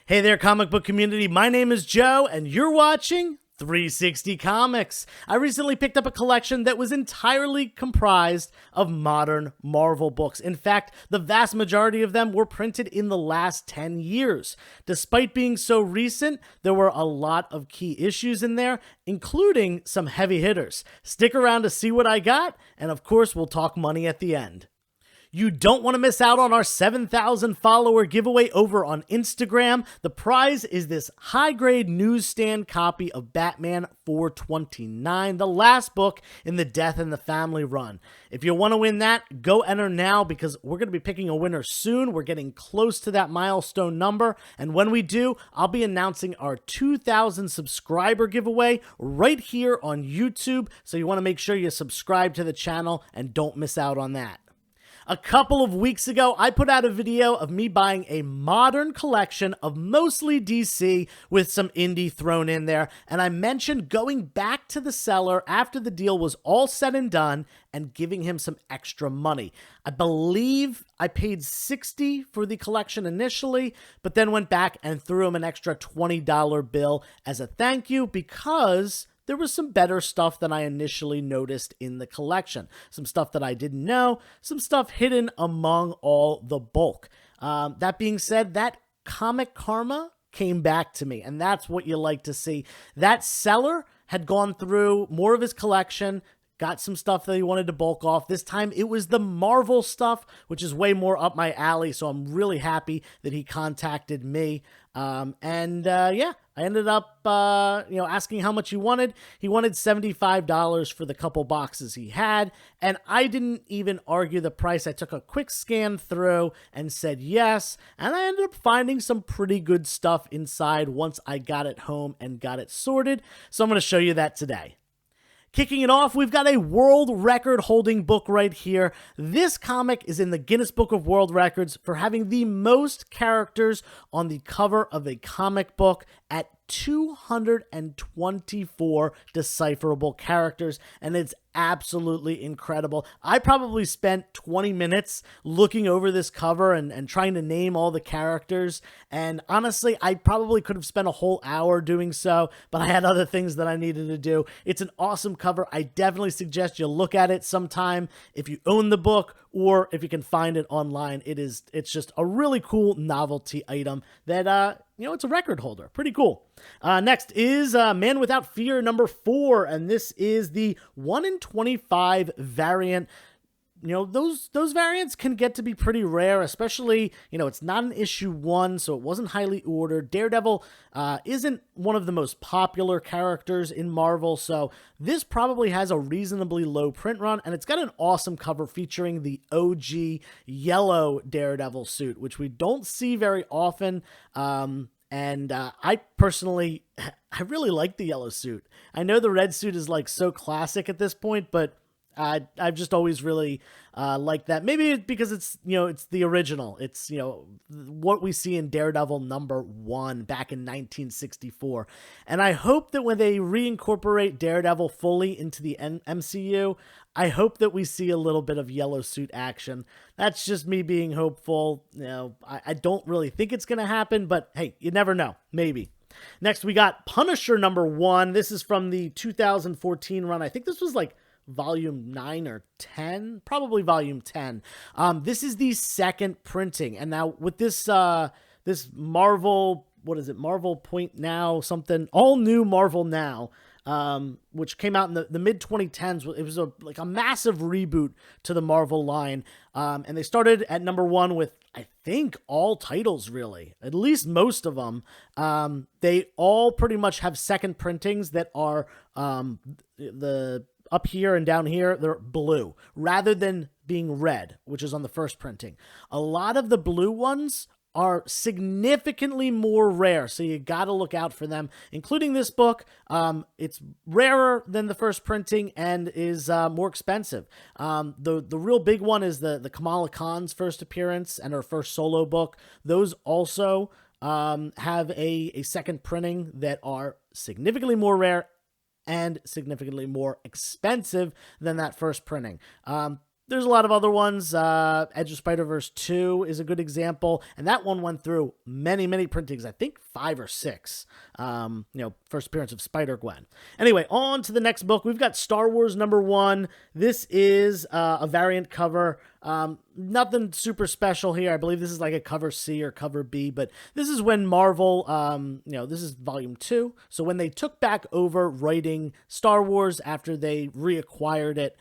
Hey there, comic book community. My name is Joe, and you're watching 360 Comics. I recently picked up a collection that was entirely comprised of modern Marvel books. In fact, the vast majority of them were printed in the last 10 years. Despite being so recent, there were a lot of key issues in there, including some heavy hitters. Stick around to see what I got, and of course, we'll talk money at the end. You don't want to miss out on our 7,000 follower giveaway over on Instagram. The prize is this high-grade newsstand copy of Batman 429, the last book in the Death in the Family run. If you want to win that, go enter now because we're going to be picking a winner soon. We're getting close to that milestone number, and when we do, I'll be announcing our 2,000 subscriber giveaway right here on YouTube, so you want to make sure you subscribe to the channel and don't miss out on that. A couple of weeks ago, I put out a video of me buying a modern collection of mostly DC with some indie thrown in there, and I mentioned going back to the seller after the deal was all said and done and giving him some extra money. I believe I paid $60 for the collection initially, but then went back and threw him an extra $20 bill as a thank you because there was some better stuff than I initially noticed in the collection. Some stuff that I didn't know, some stuff hidden among all the bulk. That being said, that comic karma came back to me, and that's what you like to see. That seller had gone through more of his collection, got some stuff that he wanted to bulk off. This time it was the Marvel stuff, which is way more up my alley, so I'm really happy that he contacted me. Yeah, I ended up, asking how much he wanted. He wanted $75 for the couple boxes he had, and I didn't even argue the price. I took a quick scan through and said yes, and I ended up finding some pretty good stuff inside once I got it home and got it sorted, so I'm going to show you that today. Kicking it off, we've got a world record holding book right here. This comic is in the Guinness Book of World Records for having the most characters on the cover of a comic book at 224 decipherable characters, and it's absolutely incredible. I probably spent 20 minutes looking over this cover and trying to name all the characters, and honestly, I probably could have spent a whole hour doing so, but I had other things that I needed to do. It's an awesome cover. I definitely suggest you look at it sometime if you own the book or if you can find it online. It's just a really cool novelty item that it's a record holder. Pretty cool. Next is Man Without Fear number 4, and this is the 1 in 25 variant. Those variants can get to be pretty rare, especially, it's not an issue 1, so it wasn't highly ordered. Daredevil isn't one of the most popular characters in Marvel, so this probably has a reasonably low print run, and it's got an awesome cover featuring the OG yellow Daredevil suit, which we don't see very often. I personally, I really like the yellow suit. I know the red suit is like so classic at this point, but I've just always really liked that. Maybe because it's the original. It's, what we see in Daredevil number 1 back in 1964. And I hope that when they reincorporate Daredevil fully into the MCU, I hope that we see a little bit of yellow suit action. That's just me being hopeful. I don't really think it's going to happen, but hey, you never know. Maybe. Next, we got Punisher number 1. This is from the 2014 run. I think this was like volume 9 or 10, probably volume 10. This is the second printing, and now with this this Marvel, what is it, Marvel Point Now something, all new Marvel Now, which came out in the mid 2010s. It was a massive reboot to the Marvel line, and they started at number 1 with, I think, all titles, really, at least most of them. They all pretty much have second printings that are the up here and down here, they're blue rather than being red, which is on the first printing. A lot of the blue ones are significantly more rare, so you got to look out for them, including this book. It's rarer than the first printing and is more expensive. The real big one is the Kamala Khan's first appearance and her first solo book. Those also have a second printing that are significantly more rare and significantly more expensive than that first printing. There's a lot of other ones. Edge of Spider-Verse 2 is a good example, and that one went through many, many printings, I think 5 or 6. First appearance of Spider-Gwen. Anyway, on to the next book. We've got Star Wars #1. This is a variant cover. Nothing super special here. I believe this is like a cover C or cover B, but this is when Marvel, this is volume 2. So when they took back over writing Star Wars after they reacquired it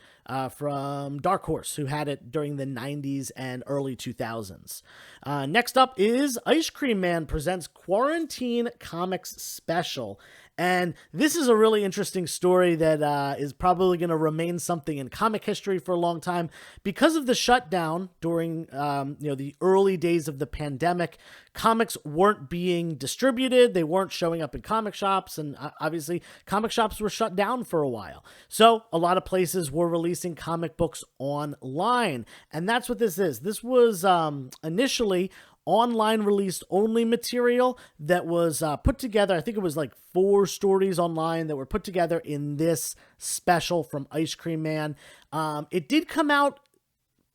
from Dark Horse, who had it during the 90s and early 2000s. Next up is Ice Cream Man presents Quarantine Comics Special. And this is a really interesting story that is probably going to remain something in comic history for a long time. Because of the shutdown during the early days of the pandemic, comics weren't being distributed. They weren't showing up in comic shops, and obviously comic shops were shut down for a while. So a lot of places were releasing comic books online, and that's what this is. This was initially online released only material that was put together. I think it was like 4 stories online that were put together in this special from Ice Cream Man. It did come out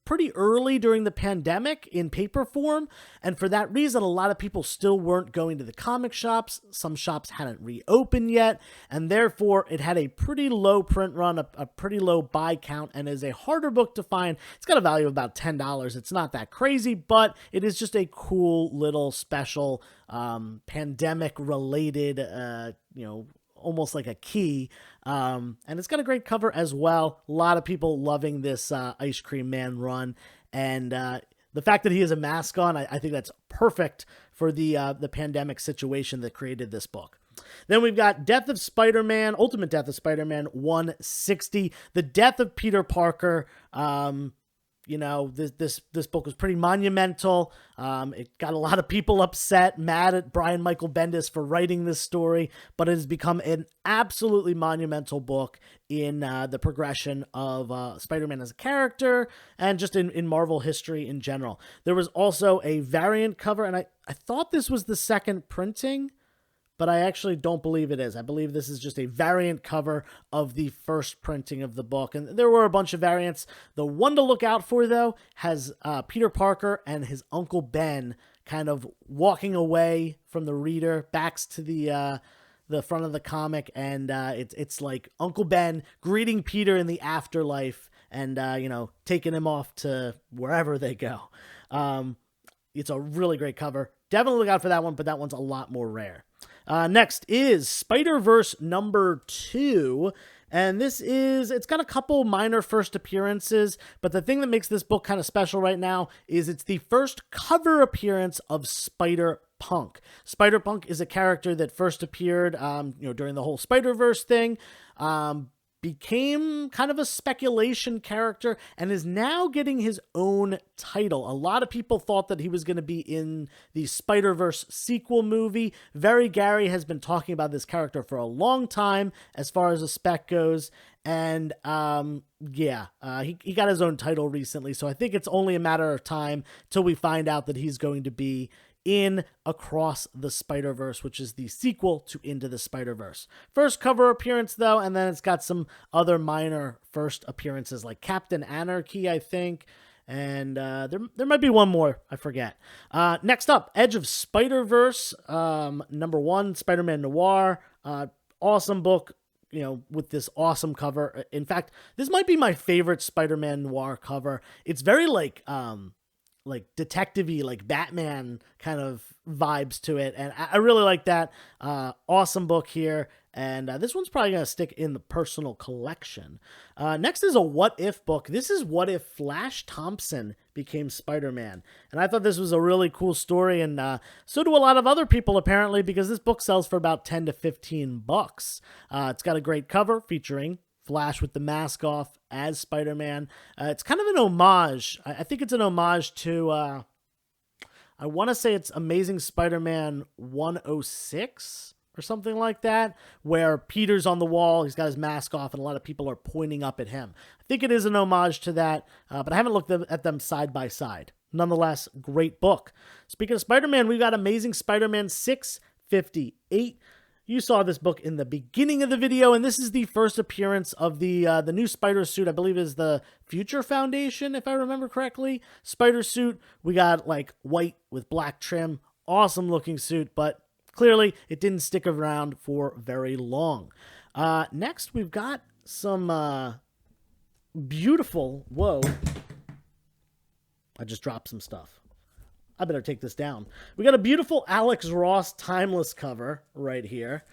pretty early during the pandemic in paper form, and for that reason, a lot of people still weren't going to the comic shops. Some shops hadn't reopened yet, and therefore it had a pretty low print run, a pretty low buy count, and is a harder book to find. It's got a value of about $10. It's not that crazy, but it is just a cool little special pandemic-related, almost like a key. And it's got a great cover as well. A lot of people loving this Ice Cream Man run. And the fact that he has a mask on, I think that's perfect for the pandemic situation that created this book. Then we've got Death of Spider-Man, Ultimate Death of Spider-Man 160, the death of Peter Parker. This book was pretty monumental. It got a lot of people upset, mad at Brian Michael Bendis for writing this story, but it has become an absolutely monumental book in the progression of Spider-Man as a character and just in Marvel history in general. There was also a variant cover, and I thought this was the second printing, but I actually don't believe it is. I believe this is just a variant cover of the first printing of the book. And there were a bunch of variants. The one to look out for, though, has Peter Parker and his Uncle Ben kind of walking away from the reader, backs to the front of the comic. And it's like Uncle Ben greeting Peter in the afterlife and, taking him off to wherever they go. It's a really great cover. Definitely look out for that one, but that one's a lot more rare. Next is Spider-Verse #2, and it's got a couple minor first appearances, but the thing that makes this book kind of special right now is it's the first cover appearance of Spider-Punk. Spider-Punk is a character that first appeared, during the whole Spider-Verse thing, became kind of a speculation character and is now getting his own title. A lot of people thought that he was going to be in the Spider-Verse sequel movie. Very Gary has been talking about this character for a long time as far as the spec goes. And he got his own title recently. So I think it's only a matter of time till we find out that he's going to be in Across the Spider-Verse, which is the sequel to Into the Spider-Verse. First cover appearance, though, and then it's got some other minor first appearances like Captain Anarchy, I think, and there might be one more, I forget. Next up, Edge of Spider-Verse, #1, Spider-Man Noir. Awesome book, with this awesome cover. In fact, this might be my favorite Spider-Man Noir cover. It's very like detective-y, like Batman kind of vibes to it. And I really like that. Awesome book here. And this one's probably going to stick in the personal collection. Next is a What If book. This is What If Flash Thompson became Spider-Man. And I thought this was a really cool story. And so do a lot of other people, apparently, because this book sells for about $10 to $15. It's got a great cover featuring Flash with the mask off as Spider-Man. It's kind of an homage. I think it's an homage to, I want to say it's Amazing Spider-Man 106 or something like that, where Peter's on the wall, he's got his mask off, and a lot of people are pointing up at him. I think it is an homage to that, but I haven't looked at them side by side. Nonetheless, great book. Speaking of Spider-Man, we've got Amazing Spider-Man 658. You saw this book in the beginning of the video, and this is the first appearance of the new spider suit. I believe is the Future Foundation, if I remember correctly. Spider suit. We got like white with black trim. Awesome looking suit, but clearly it didn't stick around for very long. Next, we've got some beautiful... Whoa. I just dropped some stuff. I better take this down. We got a beautiful Alex Ross Timeless cover right here.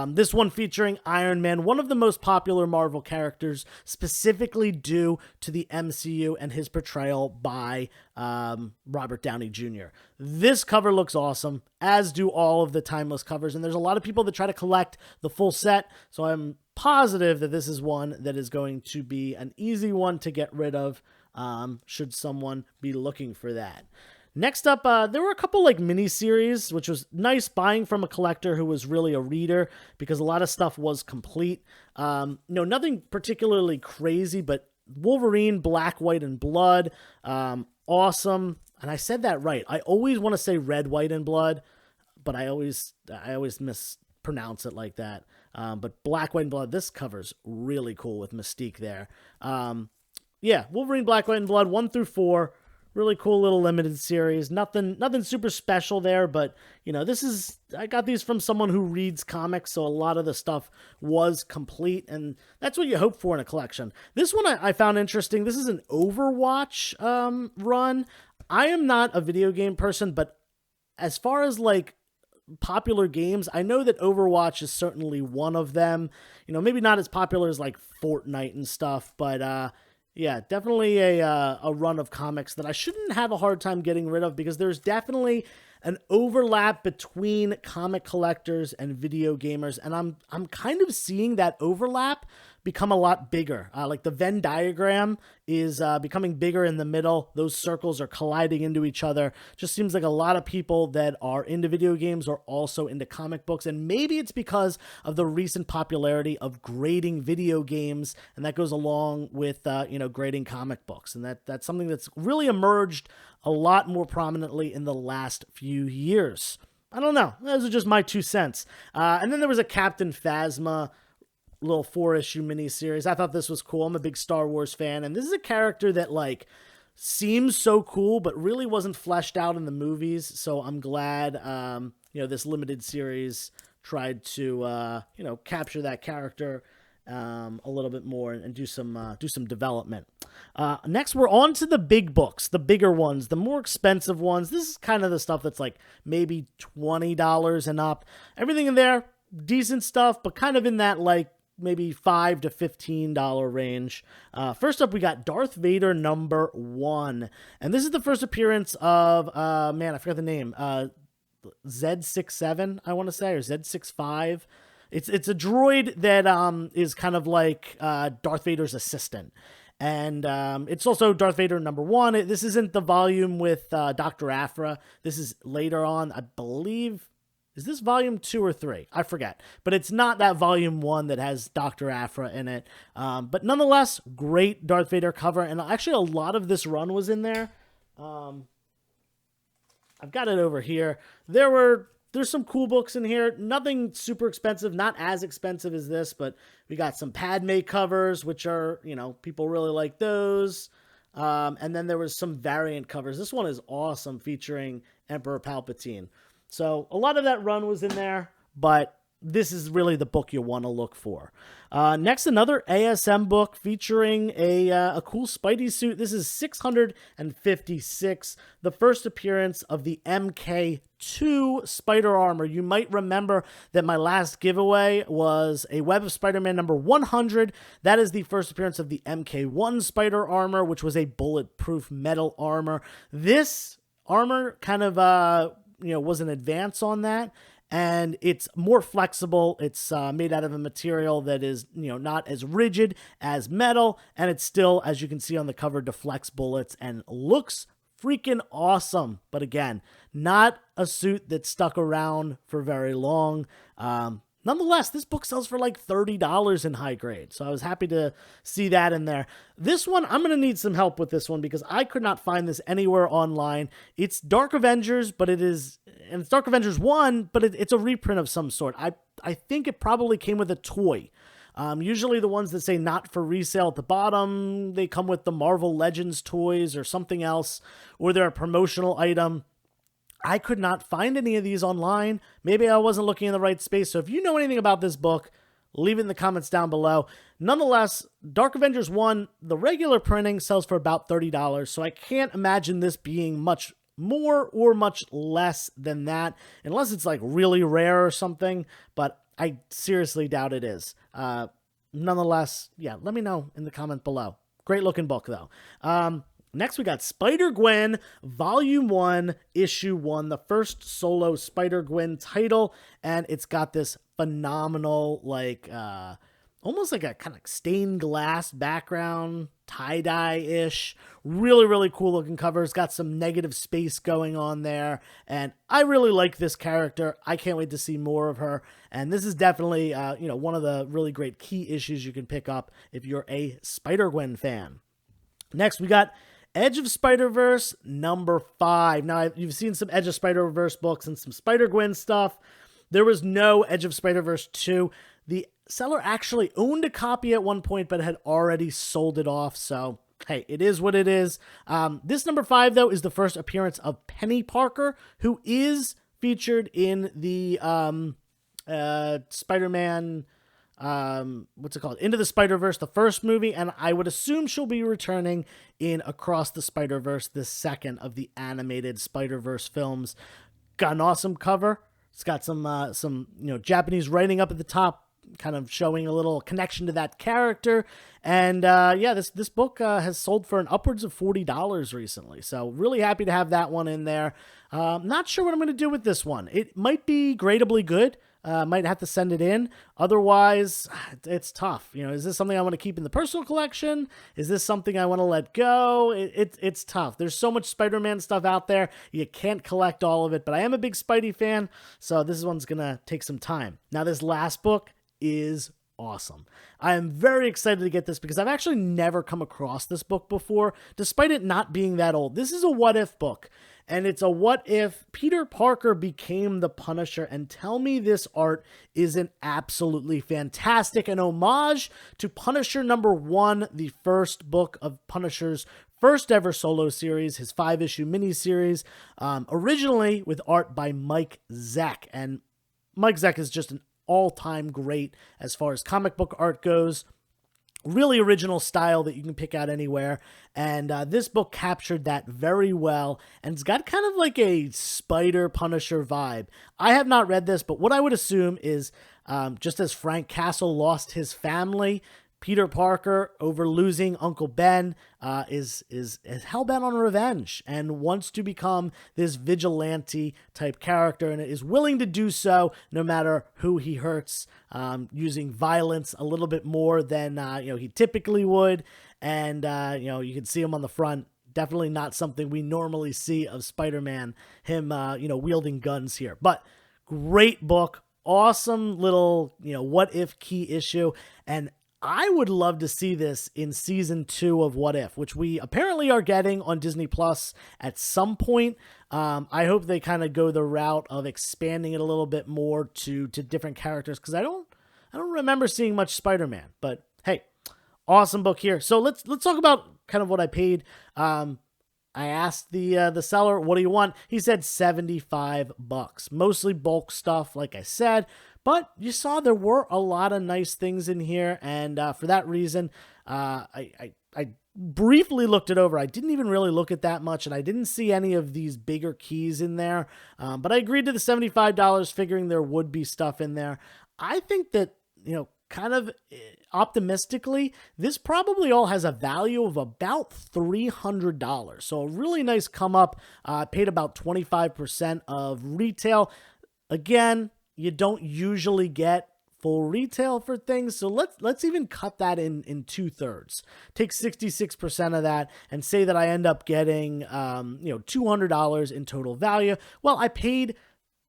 This one featuring Iron Man, one of the most popular Marvel characters, specifically due to the MCU and his portrayal by Robert Downey Jr. This cover looks awesome, as do all of the Timeless covers, and there's a lot of people that try to collect the full set, so I'm positive that this is one that is going to be an easy one to get rid of, should someone be looking for that. Next up, there were a couple like mini-series, which was nice buying from a collector who was really a reader because a lot of stuff was complete. Nothing particularly crazy, but Wolverine, Black, White, and Blood, awesome. And I said that right. I always want to say Red, White, and Blood, but I always mispronounce it like that. But Black, White, and Blood, this cover's really cool with Mystique there. Yeah, Wolverine, Black, White, and Blood, 1 through 4. Really cool little limited series. Nothing super special there, but I got these from someone who reads comics, so a lot of the stuff was complete, and that's what you hope for in a collection. This one I found interesting. This is an Overwatch run. I am not a video game person, but as far as like popular games, I know that Overwatch is certainly one of them. Maybe not as popular as like Fortnite and stuff, but yeah, definitely a run of comics that I shouldn't have a hard time getting rid of because there's definitely an overlap between comic collectors and video gamers, and I'm kind of seeing that overlap become a lot bigger. Like the Venn diagram is becoming bigger in the middle. Those circles are colliding into each other. Just seems like a lot of people that are into video games are also into comic books, and maybe it's because of the recent popularity of grading video games, and that goes along with grading comic books, and that's something that's really emerged a lot more prominently in the last few years. I don't know. Those are just my 2 cents. And then there was a Captain Phasma little 4-issue miniseries. I thought this was cool. I'm a big Star Wars fan, and this is a character that like seems so cool, but really wasn't fleshed out in the movies. So I'm glad, this limited series tried to, capture that character a little bit more and do some development. Next, we're on to the big books, the bigger ones, the more expensive ones. This is kind of the stuff that's like maybe $20 and up. Everything in there, decent stuff, but kind of in that like maybe $5 to $15 range. First up, we got Darth Vader #1, and this is the first appearance of I forgot the name, Z67, I want to say, or Z65. It's a droid that is kind of like Darth Vader's assistant. And it's also Darth Vader #1. This isn't the volume with Dr. Aphra. This is later on, I believe. Is this volume 2 or 3? I forget. But it's not that volume 1 that has Dr. Aphra in it. But nonetheless, great Darth Vader cover. And actually, a lot of this run was in there. I've got it over here. There's some cool books in here. Nothing super expensive, not as expensive as this, but we got some Padme covers, which are, people really like those. And then there was some variant covers. This one is awesome, featuring Emperor Palpatine. So a lot of that run was in there, but this is really the book you want to look for. Next, another ASM book featuring a cool Spidey suit. This is 656, the first appearance of the Mk2 Spider Armor. You might remember that my last giveaway was a Web of Spider-Man #100. That is the first appearance of the Mk1 Spider Armor, which was a bulletproof metal armor. This armor kind of was an advance on that, and it's more flexible. It's made out of a material that is not as rigid as metal, and it's still, as you can see on the cover, deflects bullets and looks freaking awesome. But again, not a suit that stuck around for very long. Not nonetheless, this book sells for like $30 in high grade. So I was happy to see that in there. This one, I'm going to need some help with this one because I could not find this anywhere online. It's Dark Avengers, but it's Dark Avengers 1, but it's a reprint of some sort. I think it probably came with a toy. Usually the ones that say not for resale at the bottom, they come with the Marvel Legends toys or something else, or they're a promotional item. I could not find any of these online. Maybe I wasn't looking in the right space. So if you know anything about this book, leave it in the comments down below. Nonetheless, Dark Avengers 1, the regular printing sells for about $30. So I can't imagine this being much more or much less than that, unless it's like really rare or something. But I seriously doubt it is. Nonetheless, yeah, let me know in the comment below. Great looking book, though. Next, we got Spider-Gwen, Volume 1, Issue 1, the first solo Spider-Gwen title, and it's got this phenomenal, like, almost like a kind of stained glass background, tie-dye-ish, really, really cool looking cover. It's got some negative space going on there, and I really like this character. I can't wait to see more of her, and this is definitely, one of the really great key issues you can pick up if you're a Spider-Gwen fan. Next, we got Edge of Spider-Verse number 5. Now, you've seen some Edge of Spider-Verse books and some Spider-Gwen stuff. There was no Edge of Spider-Verse 2. The seller actually owned a copy at one point, but had already sold it off. So, hey, it is what it is. This number 5, though, is the first appearance of Penny Parker, who is featured in the Spider-Man... what's it called? Into the Spider-Verse, the first movie, and I would assume she'll be returning in Across the Spider-Verse, the second of the animated Spider-Verse films. Got an awesome cover. It's got some Japanese writing up at the top, kind of showing a little connection to that character. And this book has sold for an upwards of $40 recently. So really happy to have that one in there. Not sure what I'm going to do with this one. It might be gradably good. Might have to send it in. Otherwise, it's tough. Is this something I want to keep in the personal collection? Is this something I want to let go? It's tough. There's so much Spider-Man stuff out there. You can't collect all of it, but I am a big Spidey fan, so this one's going to take some time. Now, this last book is awesome. I am very excited to get this because I've actually never come across this book before, despite it not being that old. This is a what-if book. And it's a what if Peter Parker became the Punisher, and tell me this art isn't absolutely fantastic. An homage to Punisher number 1, the first book of Punisher's first ever solo series, his 5-issue miniseries, originally with art by Mike Zeck. And Mike Zeck is just an all-time great as far as comic book art goes. Really original style that you can pick out anywhere, and this book captured that very well, and it's got kind of like a Spider Punisher vibe. I have not read this, but what I would assume is just as Frank Castle lost his family, Peter Parker, over losing Uncle Ben, is hell-bent on revenge and wants to become this vigilante type character, and is willing to do so no matter who he hurts, using violence a little bit more than he typically would. And you can see him on the front. Definitely not something we normally see of Spider-Man, him wielding guns here. But great book, awesome little what if key issue, and I would love to see this in season 2 of What If, which we apparently are getting on Disney Plus at some point. I hope they kind of go the route of expanding it a little bit more to different characters, because I don't remember seeing much Spider-Man. But hey, awesome book here. So let's talk about kind of what I paid. I asked the seller, "What do you want?" He said $75, mostly bulk stuff, like I said. But you saw there were a lot of nice things in here, and for that reason, I briefly looked it over. I didn't even really look at that much, and I didn't see any of these bigger keys in there. But I agreed to the $75, figuring there would be stuff in there. I think that, kind of optimistically, this probably all has a value of about $300. So a really nice come up. Paid about 25% of retail. Again, you don't usually get full retail for things, so let's even cut that in 2/3. Take 66% of that and say that I end up getting $200 in total value. Well, I paid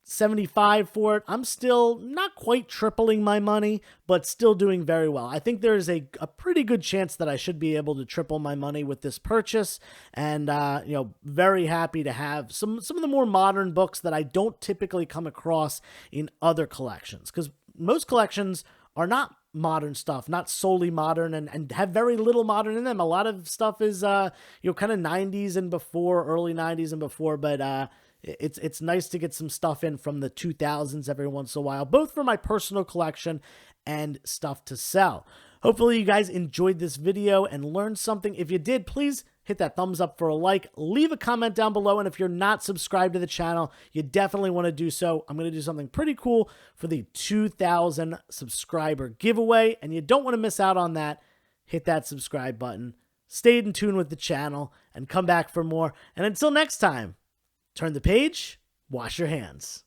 $75 for it. I'm still not quite tripling my money, but still doing very well. I think there's a pretty good chance that I should be able to triple my money with this purchase, and very happy to have some of the more modern books that I don't typically come across in other collections, because most collections are not modern stuff, not solely modern, and have very little modern in them. A lot of stuff is kind of 90s and before, early 90s and before, but it's nice to get some stuff in from the 2000s every once in a while, both for my personal collection and stuff to sell. Hopefully you guys enjoyed this video and learned something. If you did, please hit that thumbs up for a like, leave a comment down below, and if you're not subscribed to the channel, you definitely want to do so. I'm going to do something pretty cool for the 2,000 subscriber giveaway, and you don't want to miss out on that. Hit that subscribe button, stay in tune with the channel, and come back for more. And until next time, turn the page, wash your hands.